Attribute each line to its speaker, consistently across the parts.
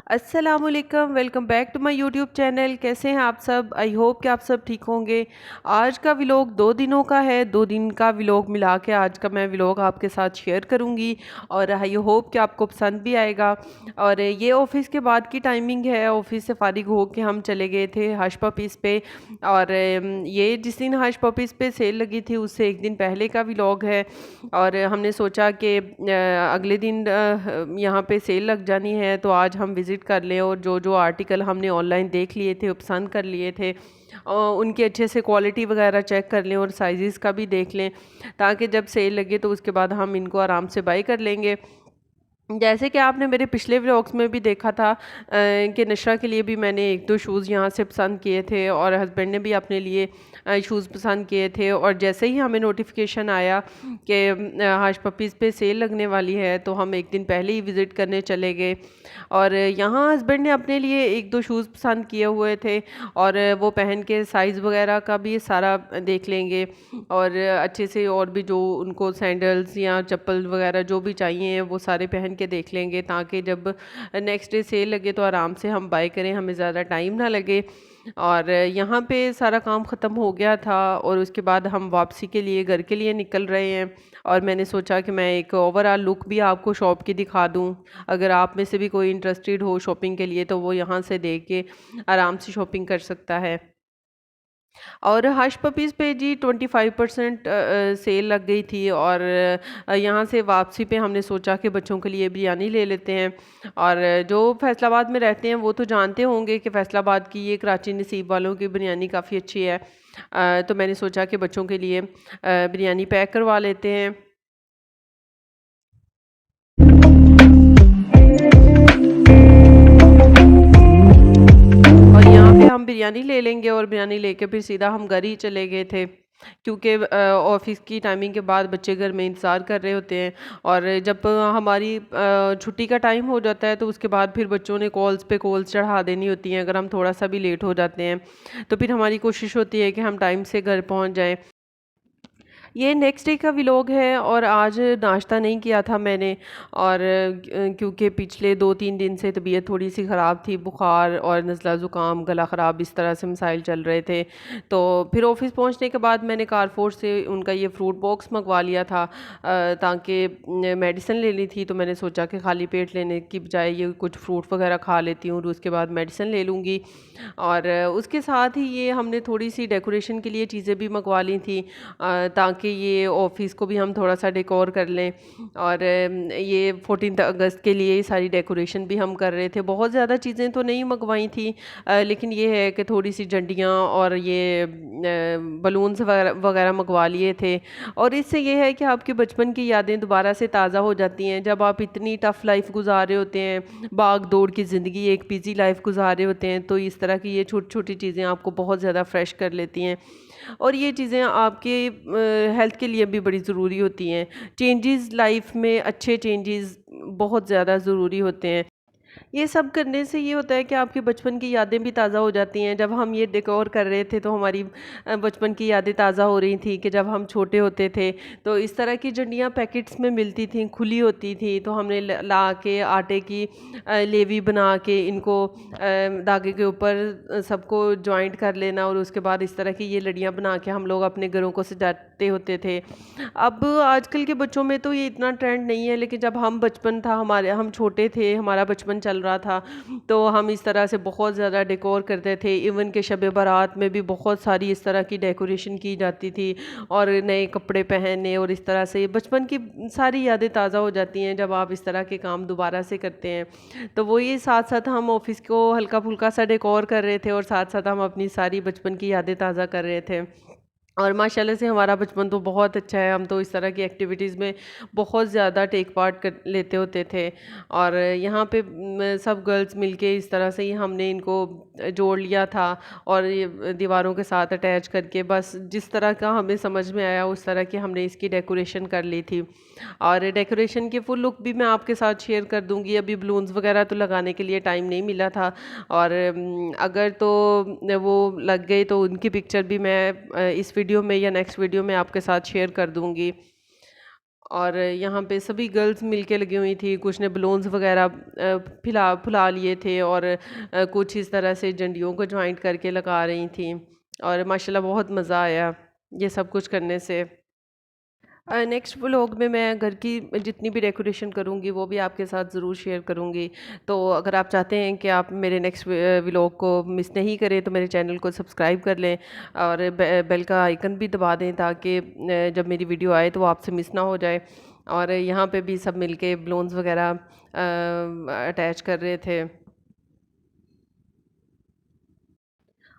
Speaker 1: अस्सलामुअलैकुम, welcome back to my YouTube channel. कैसे हैं आप सब? आई होप कि आप सब ठीक होंगे। आज का व्लॉग 2 दिनों का है, 2 दिन का व्लॉग मिला के आज का मैं व्लॉग आपके साथ शेयर करूंगी और आई होप कि आपको पसंद भी आएगा। और ये ऑफिस के बाद की टाइमिंग है, ऑफिस से फारिग हो के हम चले गए थे हश पपीज़ पे। और ये जिस दिन हश पपीज़ पे सेल लगी थी उससे एक दिन पहले का व्लॉग है। और हमने सोचा कि अगले दिन यहाँ पे सेल लग जानी है तो आज हम विज़िट कर लें और जो जो आर्टिकल हमने ऑनलाइन देख लिए थे, पसंद कर लिए थे, उनकी अच्छे से क्वालिटी वगैरह चेक कर लें और साइज़ का भी देख लें, ताकि जब सेल लगे तो उसके बाद हम इनको आराम से बाई कर लेंगे। जैसे कि आपने मेरे पिछले व्लॉग्स में भी देखा था कि नशरा के लिए भी मैंने एक दो शूज़ यहाँ से पसंद किए थे और हस्बैंड ने भी अपने लिए शूज़ पसंद किए थे। और जैसे ही हमें नोटिफिकेशन आया कि हश पपीज़ पे सेल लगने वाली है तो हम एक दिन पहले ही विज़िट करने चले गए। और यहाँ हस्बैंड ने अपने लिए एक दो शूज़ पसंद किए हुए थे और वो पहन के साइज़ वगैरह का भी सारा देख लेंगे और अच्छे से, और भी जो उनको सैंडल्स या चप्पल वगैरह जो भी चाहिए वो सारे पहन के देख लेंगे, ताकि जब नेक्स्ट डे सेल लगे तो आराम से हम बाय करें, हमें ज़्यादा टाइम ना लगे। और यहाँ पे सारा काम ख़त्म हो गया था और उसके बाद हम वापसी के लिए घर के लिए निकल रहे हैं। और मैंने सोचा कि मैं एक ओवरऑल लुक भी आपको शॉप की दिखा दूँ। अगर आप में से भी कोई इंटरेस्टेड हो शॉपिंग के लिए तो वो यहाँ से देख के आराम से शॉपिंग कर सकता है। और हश पपीज़ पे जी 25% सेल लग गई थी। और यहाँ से वापसी पे हमने सोचा कि बच्चों के लिए बिरयानी ले लेते हैं। और जो फैसलाबाद में रहते हैं वो तो जानते होंगे कि फैसलाबाद की ये कराची नसीब वालों की बिरयानी काफ़ी अच्छी है। तो मैंने सोचा कि बच्चों के लिए बिरयानी पैक करवा लेते हैं। और यहाँ पे हम बिरयानी ले लेंगे और बिरयानी लेके फिर सीधा हम घर ही चले गए थे, क्योंकि ऑफिस की टाइमिंग के बाद बच्चे घर में इंतज़ार कर रहे होते हैं। और जब हमारी छुट्टी का टाइम हो जाता है तो उसके बाद फिर बच्चों ने कॉल्स पे कॉल्स चढ़ा देनी होती हैं अगर हम थोड़ा सा भी लेट हो जाते हैं। तो फिर हमारी कोशिश होती है कि हम टाइम से घर पहुंच जाएं। ये नेक्स्ट डे का व्लॉग है और आज नाश्ता नहीं किया था मैंने। और क्योंकि पिछले 2-3 दिन से तबीयत थोड़ी सी ख़राब थी, बुखार और नज़ला ज़ुकाम, गला ख़राब, इस तरह से मसाइल चल रहे थे। तो फिर ऑफिस पहुंचने के बाद मैंने कारफोर से उनका ये फ्रूट बॉक्स मंगवा लिया था, ताकि मेडिसिन लेनी थी। तो मैंने सोचा कि खाली पेट लेने की बजाय ये कुछ फ्रूट वगैरह खा लेती हूँ और उसके बाद मेडिसिन ले लूँगी। और उसके साथ ही ये हमने थोड़ी सी डेकोरेशन के लिए चीज़ें भी मंगवा ली थी, ताकि ये ऑफिस को भी हम थोड़ा सा डेकोर कर लें। और ये 14 अगस्त के लिए सारी डेकोरेशन भी हम कर रहे थे। बहुत ज़्यादा चीज़ें तो नहीं मंगवाई थी, लेकिन ये है कि थोड़ी सी झंडियाँ और ये बलून्स वगैरह मंगवा लिए थे। और इससे ये है कि आपके बचपन की यादें दोबारा से ताज़ा हो जाती हैं। जब आप इतनी टफ़ लाइफ गुजार रहे होते हैं, भाग दौड़ की ज़िंदगी, एक बिज़ी लाइफ गुजार रहे होते हैं, तो इस तरह की ये छोटी छोटी चीज़ें आपको बहुत ज़्यादा फ्रेश कर लेती हैं। और ये चीज़ें आपके हेल्थ के लिए भी बड़ी ज़रूरी होती हैं। चेंजेस लाइफ में, अच्छे चेंजेस बहुत ज़्यादा ज़रूरी होते हैं। ये सब करने से ये होता है कि आपके बचपन की यादें भी ताज़ा हो जाती हैं। जब हम ये डेकोर कर रहे थे तो हमारी बचपन की यादें ताज़ा हो रही थी कि जब हम छोटे होते थे तो इस तरह की जंडियाँ पैकेट्स में मिलती थी, खुली होती थी, तो हमने ला के आटे की लेवी बना के इनको धागे के ऊपर सबको जॉइंट कर लेना और उसके बाद इस तरह की ये लड़ियाँ बना के हम लोग अपने घरों को सजाते होते थे। अब आजकल के बच्चों में तो ये इतना ट्रेंड नहीं है, लेकिन जब हम बचपन था, हमारे हम छोटे थे, हमारा बचपन चल रहा था, तो हम इस तरह से बहुत ज़्यादा डेकोर करते थे। इवन के शब बारात में भी बहुत सारी इस तरह की डेकोरेशन की जाती थी और नए कपड़े पहनने, और इस तरह से बचपन की सारी यादें ताज़ा हो जाती हैं जब आप इस तरह के काम दोबारा से करते हैं। तो वो ये साथ साथ हम ऑफिस को हल्का फुल्का सा डेकोर कर रहे थे और साथ साथ हम अपनी सारी बचपन की यादें ताज़ा कर रहे थे। और माशाल्लाह से हमारा बचपन तो बहुत अच्छा है। हम तो इस तरह की एक्टिविटीज़ में बहुत ज़्यादा टेक पार्ट कर लेते होते थे। और यहाँ पे सब गर्ल्स मिलके इस तरह से ही हमने इनको जोड़ लिया था और ये दीवारों के साथ अटैच करके बस जिस तरह का हमें समझ में आया उस तरह की हमने इसकी डेकोरेशन कर ली थी। और डेकोरेशन की फुल लुक भी मैं आपके साथ शेयर कर दूँगी। अभी बलून्स वगैरह तो लगाने के लिए टाइम नहीं मिला था, और अगर तो वो लग गए तो उनकी पिक्चर भी मैं इस वीडियो में या नेक्स्ट वीडियो में आपके साथ शेयर कर दूँगी। और यहाँ पे सभी गर्ल्स मिलके लगी हुई थी। कुछ ने बलून्स वगैरह फिला फुला लिए थे और कुछ इस तरह से झंडियों को जॉइंट करके लगा रही थी। और माशाल्लाह बहुत मज़ा आया ये सब कुछ करने से। नेक्स्ट व्लॉग में मैं घर की जितनी भी डेकोरेशन करूँगी वो भी आपके साथ ज़रूर शेयर करूँगी। तो अगर आप चाहते हैं कि आप मेरे नेक्स्ट व्लॉग को मिस नहीं करें तो मेरे चैनल को सब्सक्राइब कर लें और बेल का आइकन भी दबा दें, ताकि जब मेरी वीडियो आए तो वो आपसे मिस ना हो जाए। और यहाँ पे भी सब मिलके बलून्स वगैरह अटैच कर रहे थे।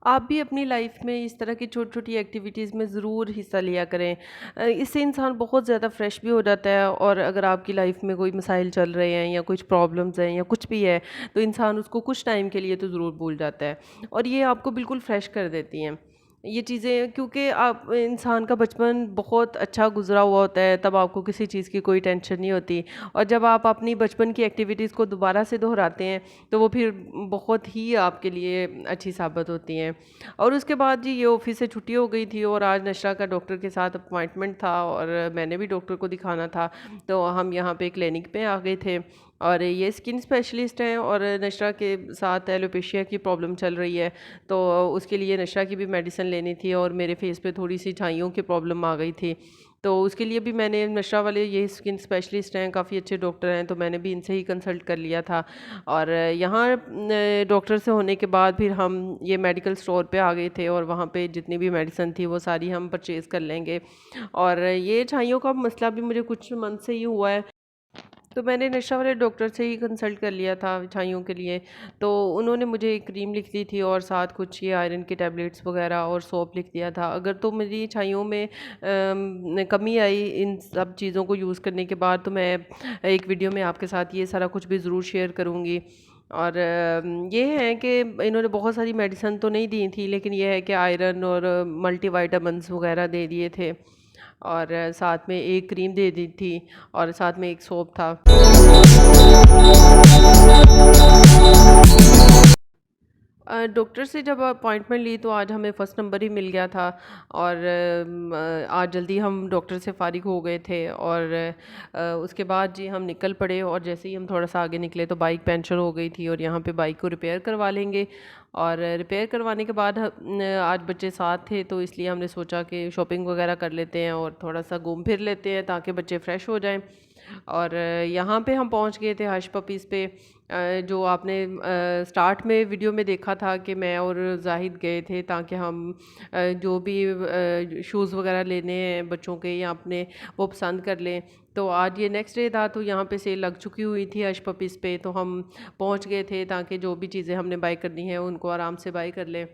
Speaker 1: आप भी अपनी लाइफ में इस तरह की छोटी-छोटी एक्टिविटीज़ में ज़रूर हिस्सा लिया करें। इससे इंसान बहुत ज़्यादा फ्रेश भी हो जाता है, और अगर आपकी लाइफ में कोई मसाइल चल रहे हैं या कुछ प्रॉब्लम्स हैं या कुछ भी है, तो इंसान उसको कुछ टाइम के लिए तो ज़रूर भूल जाता है, और ये आपको बिल्कुल फ्रेश कर देती हैं ये चीज़ें। क्योंकि आप इंसान का बचपन बहुत अच्छा गुज़रा हुआ होता है, तब आपको किसी चीज़ की कोई टेंशन नहीं होती, और जब आप अपनी बचपन की एक्टिविटीज़ को दोबारा से दोहराते हैं तो वो फिर बहुत ही आपके लिए अच्छी साबित होती हैं। और उसके बाद जी ये ऑफिस से छुट्टी हो गई थी, और आज नशरा का डॉक्टर के साथ अपॉइंटमेंट था और मैंने भी डॉक्टर को दिखाना था, तो हम यहाँ पे क्लिनिक पे आ गए थे। और ये स्किन स्पेशलिस्ट हैं, और नशरा के साथ एलोपेशिया की प्रॉब्लम चल रही है, तो उसके लिए नशरा की भी मेडिसिन लेनी थी, और मेरे फेस पे थोड़ी सी छाइयों की प्रॉब्लम आ गई थी, तो उसके लिए भी मैंने नशरा वाले, ये स्किन स्पेशलिस्ट हैं, काफ़ी अच्छे डॉक्टर हैं, तो मैंने भी इनसे ही कंसल्ट कर लिया था। और यहाँ डॉक्टर से होने के बाद फिर हम ये मेडिकल स्टोर पे आ गए थे, और वहाँ पे जितनी भी मेडिसिन थी वो सारी हम परचेज़ कर लेंगे। और ये छाइयों का मसला भी मुझे कुछ मंथ से ही हुआ है, तो मैंने नशा वाले डॉक्टर से ही कंसल्ट कर लिया था छाइयों के लिए। तो उन्होंने मुझे एक क्रीम लिख दी थी, और साथ कुछ ये आयरन की टैबलेट्स वगैरह और सोप लिख दिया था। अगर तो मेरी छाइयों में कमी आई इन सब चीज़ों को यूज़ करने के बाद, तो मैं एक वीडियो में आपके साथ ये सारा कुछ भी ज़रूर शेयर करूँगी। और ये है कि इन्होंने बहुत सारी मेडिसिन तो नहीं दी थी, लेकिन ये है कि आयरन और मल्टीविटामिन्स वगैरह दे दिए थे, और साथ में एक क्रीम दे दी थी, और साथ में एक सोप था। डॉक्टर से जब अपॉइंटमेंट ली तो आज हमें फ़र्स्ट नंबर ही मिल गया था, और आज जल्दी हम डॉक्टर से फ़ारिग हो गए थे, और उसके बाद जी हम निकल पड़े, और जैसे ही हम थोड़ा सा आगे निकले तो बाइक पंचर हो गई थी, और यहाँ पे बाइक को रिपेयर करवा लेंगे। और रिपेयर करवाने के बाद आज बच्चे साथ थे, तो इसलिए हमने सोचा कि शॉपिंग वगैरह कर लेते हैं और थोड़ा सा घूम फिर लेते हैं, ताकि बच्चे फ़्रेश हो जाएं। और यहाँ पे हम पहुँच गए थे हश पपीज़ पे। जो आपने स्टार्ट में वीडियो में देखा था कि मैं और जाहिद गए थे, ताकि हम जो भी शूज़ वगैरह लेने हैं बच्चों के या अपने, वो पसंद कर लें। तो आज ये नेक्स्ट डे था, तो यहाँ पे सेल लग चुकी हुई थी हश पपीज़ पे, तो हम पहुँच गए थे ताकि जो भी चीज़ें हमने बाय करनी है उनको आराम से बाय कर लें।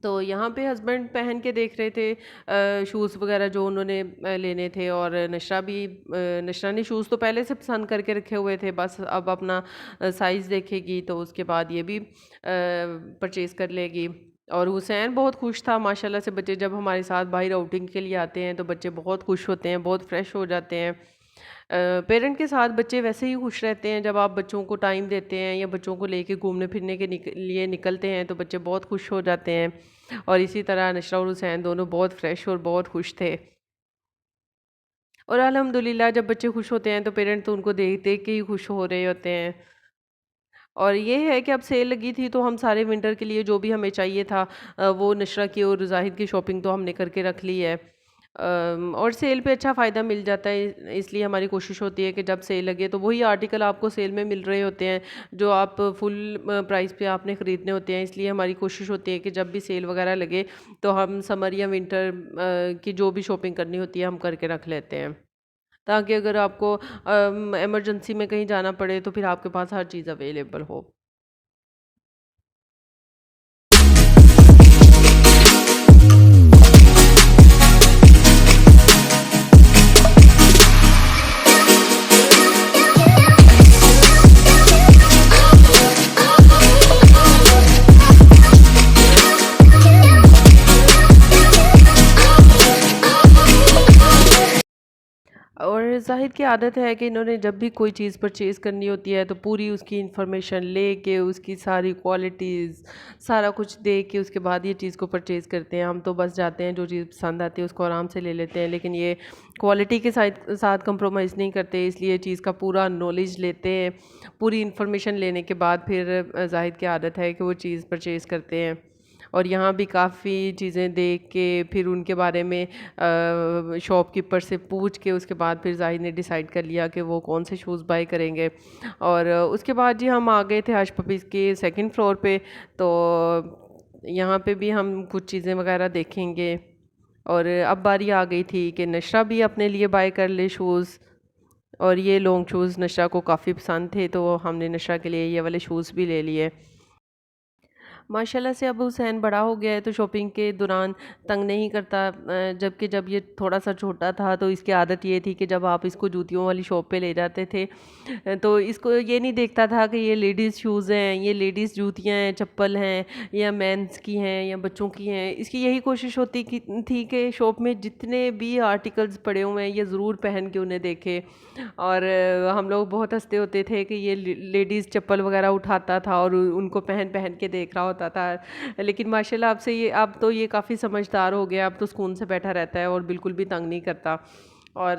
Speaker 1: तो यहाँ पे हस्बैंड पहन के देख रहे थे शूज़ वगैरह जो उन्होंने लेने थे, और नशरा ने शूज़ तो पहले से पसंद करके रखे हुए थे, बस अब अपना साइज़ देखेगी तो उसके बाद ये भी परचेज़ कर लेगी। और हुसैन बहुत खुश था माशाल्लाह से। बच्चे जब हमारे साथ बाहर आउटिंग के लिए आते हैं तो बच्चे बहुत खुश होते हैं, बहुत फ्रेश हो जाते हैं। पेरेंट के साथ बच्चे वैसे ही खुश रहते हैं, जब आप बच्चों को टाइम देते हैं या बच्चों को लेके घूमने फिरने के लिए निकलते हैं तो बच्चे बहुत खुश हो जाते हैं। और इसी तरह नशरा और हुसैन दोनों बहुत फ्रेश और बहुत खुश थे। और अल्हम्दुलिल्लाह जब बच्चे खुश होते हैं तो पेरेंट तो उनको देख देख के ही खुश हो रहे होते हैं। और ये है कि अब सेल लगी थी तो हम सारे विंटर के लिए जो भी हमें चाहिए था वो नशरा की और जाहिद की शॉपिंग तो हमने करके रख ली है। और सेल पे अच्छा फ़ायदा मिल जाता है, इसलिए हमारी कोशिश होती है कि जब सेल लगे तो वही आर्टिकल आपको सेल में मिल रहे होते हैं जो आप फुल प्राइस पे आपने ख़रीदने होते हैं। इसलिए हमारी कोशिश होती है कि जब भी सेल वगैरह लगे तो हम समर या विंटर की जो भी शॉपिंग करनी होती है हम करके रख लेते हैं, ताकि अगर आपको इमरजेंसी में कहीं जाना पड़े तो फिर आपके पास हर चीज़ अवेलेबल हो। और जाहिद की आदत है कि इन्होंने जब भी कोई चीज़ परचेज़ करनी होती है तो पूरी उसकी इन्फॉर्मेशन लेके उसकी सारी क्वालिटीज़ सारा कुछ देख के उसके बाद ये चीज़ को परचेज़ करते हैं। हम तो बस जाते हैं, जो चीज़ पसंद आती है उसको आराम से ले लेते हैं, लेकिन ये क्वालिटी के साथ कंप्रोमाइज़ नहीं करते, इसलिए चीज़ का पूरा नॉलेज लेते हैं। पूरी इन्फॉर्मेशन लेने के बाद फिर जाहिद की आदत है कि वो चीज़ परचेज़ करते हैं। और यहाँ भी काफ़ी चीज़ें देख के फिर उनके बारे में शॉपकीपर से पूछ के उसके बाद फिर जाहिद ने डिसाइड कर लिया कि वो कौन से शूज़ बाय करेंगे। और उसके बाद जी हम आ गए थे हश पपीज़ के सेकंड फ्लोर पे। तो यहाँ पे भी हम कुछ चीज़ें वगैरह देखेंगे। और अब बारी आ गई थी कि नशरा भी अपने लिए बाय कर ले शूज़। और ये लॉन्ग शूज़ नशरा को काफ़ी पसंद थे, तो हमने नशरा के लिए ये वाले शूज़ भी ले लिए। माशाल्लाह से अब हुसैन बड़ा हो गया है तो शॉपिंग के दौरान तंग नहीं करता, जबकि जब ये थोड़ा सा छोटा था तो इसकी आदत ये थी कि जब आप इसको जूतियों वाली शॉप पे ले जाते थे तो इसको ये नहीं देखता था कि ये लेडीज़ शूज़ हैं, ये लेडीज़ जूतियाँ हैं, चप्पल हैं, या मेंस की हैं या बच्चों की हैं। इसकी यही कोशिश होती थी कि शॉप में जितने भी आर्टिकल्स पड़े हुए हैं ये ज़रूर पहन के उन्हें देखे। और हम लोग बहुत हंसते होते थे कि ये लेडीज़ चप्पल वगैरह उठाता था और उनको पहन पहन के देख रहा होता था। लेकिन माशाल्लाह अब तो ये काफ़ी समझदार हो गया, अब तो सुकून से बैठा रहता है और बिल्कुल भी तंग नहीं करता। और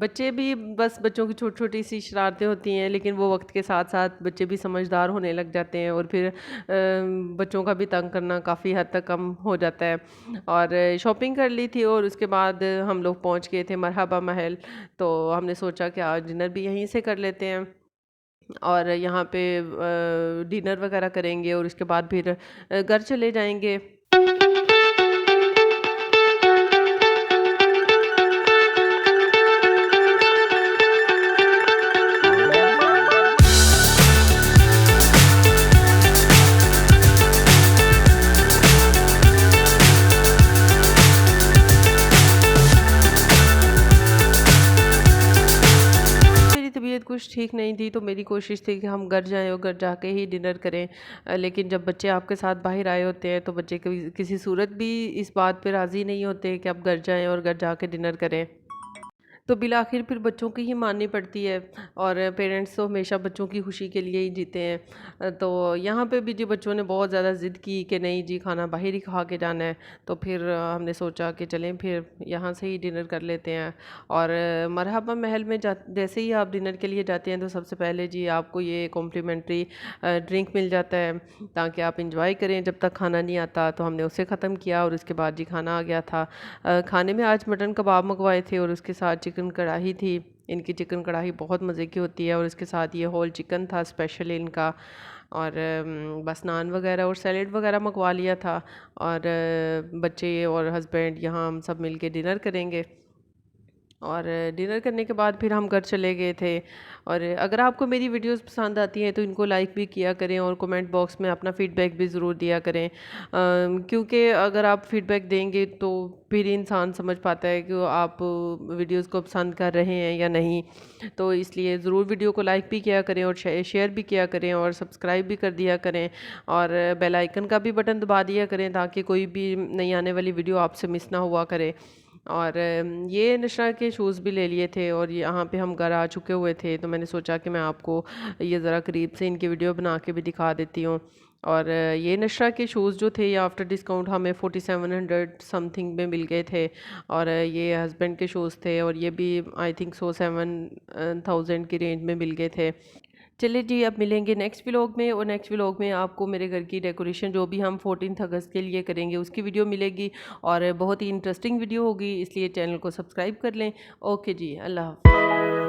Speaker 1: बच्चे भी, बस बच्चों की छोटी छोटी सी शरारतें होती हैं, लेकिन वो वक्त के साथ साथ बच्चे भी समझदार होने लग जाते हैं और फिर बच्चों का भी तंग करना काफ़ी हद तक कम हो जाता है। और शॉपिंग कर ली थी और उसके बाद हम लोग पहुंच गए थे मरहबा महल। तो हमने सोचा कि आज डिनर भी यहीं से कर लेते हैं और यहाँ पे डिनर वगैरह करेंगे और उसके बाद फिर घर चले जाएंगे। मेरी तबीयत कुछ ठीक नहीं थी तो मेरी कोशिश थी कि हम घर जाएं और घर जाके ही डिनर करें। लेकिन जब बच्चे आपके साथ बाहर आए होते हैं तो बच्चे कभी किसी सूरत भी इस बात पे राज़ी नहीं होते कि आप घर जाएं और घर जाके डिनर करें। तो बिलाखिर फिर बच्चों की ही माननी पड़ती है और पेरेंट्स तो हमेशा बच्चों की खुशी के लिए ही जीते हैं। तो यहाँ पे भी जी बच्चों ने बहुत ज़्यादा ज़िद की कि नहीं जी खाना बाहर ही खा के जाना है। तो फिर हमने सोचा कि चलें फिर यहाँ से ही डिनर कर लेते हैं। और मरहबा महल में जैसे ही आप डिनर के लिए जाते हैं तो सबसे पहले जी आपको ये कॉम्प्लीमेंट्री ड्रिंक मिल जाता है ताकि आप इंजॉय करें जब तक खाना नहीं आता। तो हमने उसे ख़त्म किया और उसके बाद जी खाना आ गया था। खाने में आज मटन कबाब मंगवाए थे और उसके साथ चिकन कढ़ाई थी। इनकी चिकन कढ़ाई बहुत मज़े की होती है और इसके साथ ये होल चिकन था स्पेशल इनका। और बस नान वगैरह और सैलेड वगैरह मंगवा लिया था। और बच्चे और हस्बैंड यहाँ हम सब मिल के डिनर करेंगे। और डिनर करने के बाद फिर हम घर चले गए थे। और अगर आपको मेरी वीडियोस पसंद आती हैं तो इनको लाइक भी किया करें और कमेंट बॉक्स में अपना फ़ीडबैक भी ज़रूर दिया करें, क्योंकि अगर आप फ़ीडबैक देंगे तो फिर इंसान समझ पाता है कि आप वीडियोस को पसंद कर रहे हैं या नहीं। तो इसलिए ज़रूर वीडियो को लाइक भी किया करें और शेयर भी किया करें और सब्सक्राइब भी कर दिया करें और बेल आइकन का भी बटन दबा दिया करें ताकि कोई भी नई आने वाली वीडियो आपसे मिस ना हुआ करे। और ये नशरा के शूज़ भी ले लिए थे और यहाँ पे हम घर आ चुके हुए थे तो मैंने सोचा कि मैं आपको ये ज़रा करीब से इनकी वीडियो बना के भी दिखा देती हूँ। और ये नशरा के शूज़ जो थे ये आफ्टर डिस्काउंट हमें 4700 समथिंग में मिल गए थे। और ये हस्बैंड के शूज़ थे और ये भी आई थिंक 7,000 की रेंज में मिल गए थे। चलिए जी अब मिलेंगे नेक्स्ट व्लॉग में और नेक्स्ट व्लॉग में आपको मेरे घर की डेकोरेशन जो भी हम 14 अगस्त के लिए करेंगे उसकी वीडियो मिलेगी और बहुत ही इंटरेस्टिंग वीडियो होगी, इसलिए चैनल को सब्सक्राइब कर लें। ओके जी, अल्लाह हाफ़िज़।